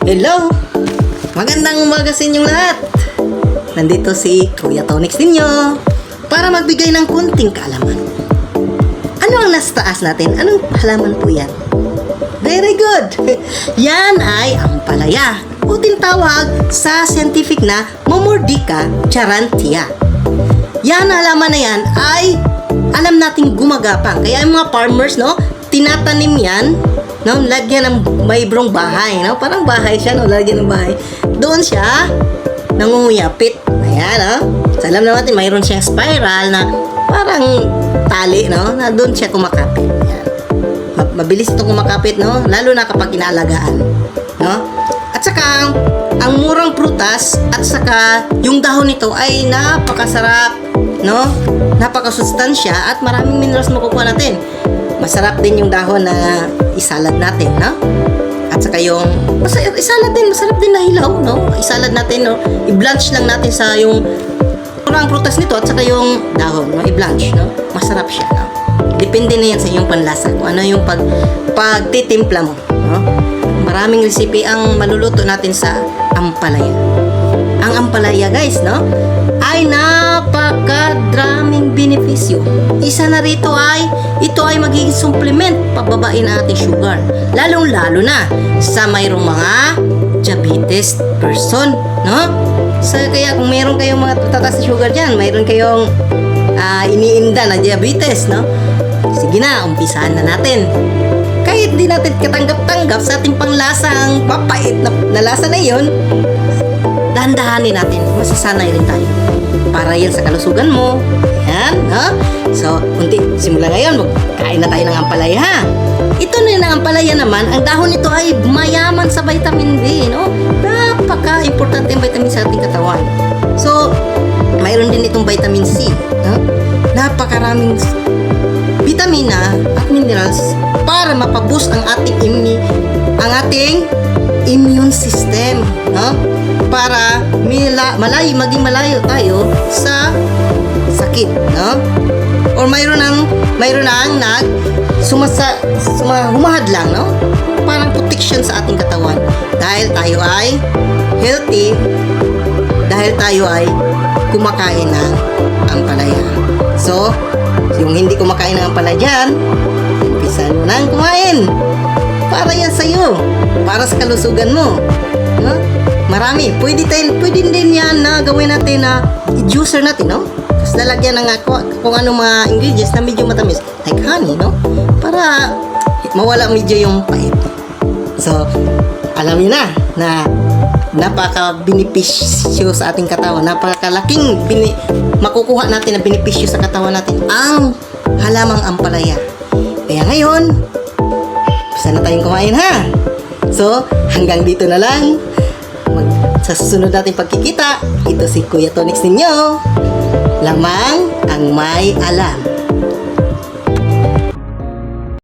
Hello! Magandang umaga sa inyong lahat! Nandito si Kuya Tonix ninyo para magbigay ng kunting kaalaman. Ano ang nasa taas natin? Anong halaman po yan? Very good! Yan ay ampalaya o tinatawag sa scientific na Momordica charantia. Yan halaman na yan ay alam nating gumagapang. Kaya yung mga farmers, no, tinatanim yan, no, lagyan ng maybrong bahay, no, parang bahay siya, no, lagyan ng bahay. Doon siya nangunguyapit. Ayan, no. So, alam natin, mayroon siyang spiral na parang tali, no, na doon siya kumakapit. Ayan. Mabilis itong kumakapit, no, lalo na kapag inaalagaan, no. At saka, ang murang prutas at saka yung dahon nito ay napakasarap, no, napakasustansya at maraming minerals makukuha natin. Masarap din yung dahon na isalad natin, no? At saka yung isalad din, masarap din na hilaw, no? Isalad natin, no? I-blanch lang natin sa yung ang prutas nito at saka yung dahon, no? I-blanch, no? Masarap siya, no? Depende na yan sa inyong panlasa kung ano yung pagtitimpla mo, no? Maraming recipe ang maluluto natin sa ampalaya. Ang ampalaya, guys, no, ay napakadraming benepisyo. Isa na rito ay ito ay magiging supplement pababain ang ating sugar. Lalong-lalo na sa mayroong mga diabetes person, no? So, kaya kung mayroon kayong mga tataas na sugar dyan, mayroon kayong iniinda na diabetes, no? Sige na, umpisahan na natin. Kahit di natin katanggap-tanggap sa ating panglasang papait na lasa na yun, dahan-dahanin natin, masasanay rin tayo. Para yan sa kalusugan mo. Yan, no? So, simula ngayon, magkain na tayo ng ampalaya, ha? Ito na yung ampalaya naman, ang dahon nito ay mayaman sa vitamin B, no? Napaka-importante yung vitamin sa ating katawan. So, mayroon din itong vitamin C, no? Napakaraming vitamina at minerals para mapaboost ang ating immune system, no? Para maging malayo tayo sa sakit, no? Or mayroon ang humahad lang, no? Parang protection sa ating katawan dahil tayo ay healthy, dahil tayo ay kumakain ng ampalaya. So, yung hindi kumakain ng ampalaya dyan, umpisan mo nang kumain. Para yan sa'yo. Para sa kalusugan mo. No? Marami. Pwede din yan na gawin natin na i-juicer natin, no? Tapos lalagyan ng kung anong mga ingredients na medyo matamis. Like honey, no? Para mawala medyo yung pait. So, alam niyo na napaka-benepisyo sa ating katawan. Napakalaking makukuha natin na benepisyo sa katawan natin ang halamang ampalaya. Kaya ngayon, isa na tayong kumain, ha? So, hanggang dito na lang. Sa susunod nating pagkikita, ito si Kuya Tonix ninyo. Lamang ang may alam.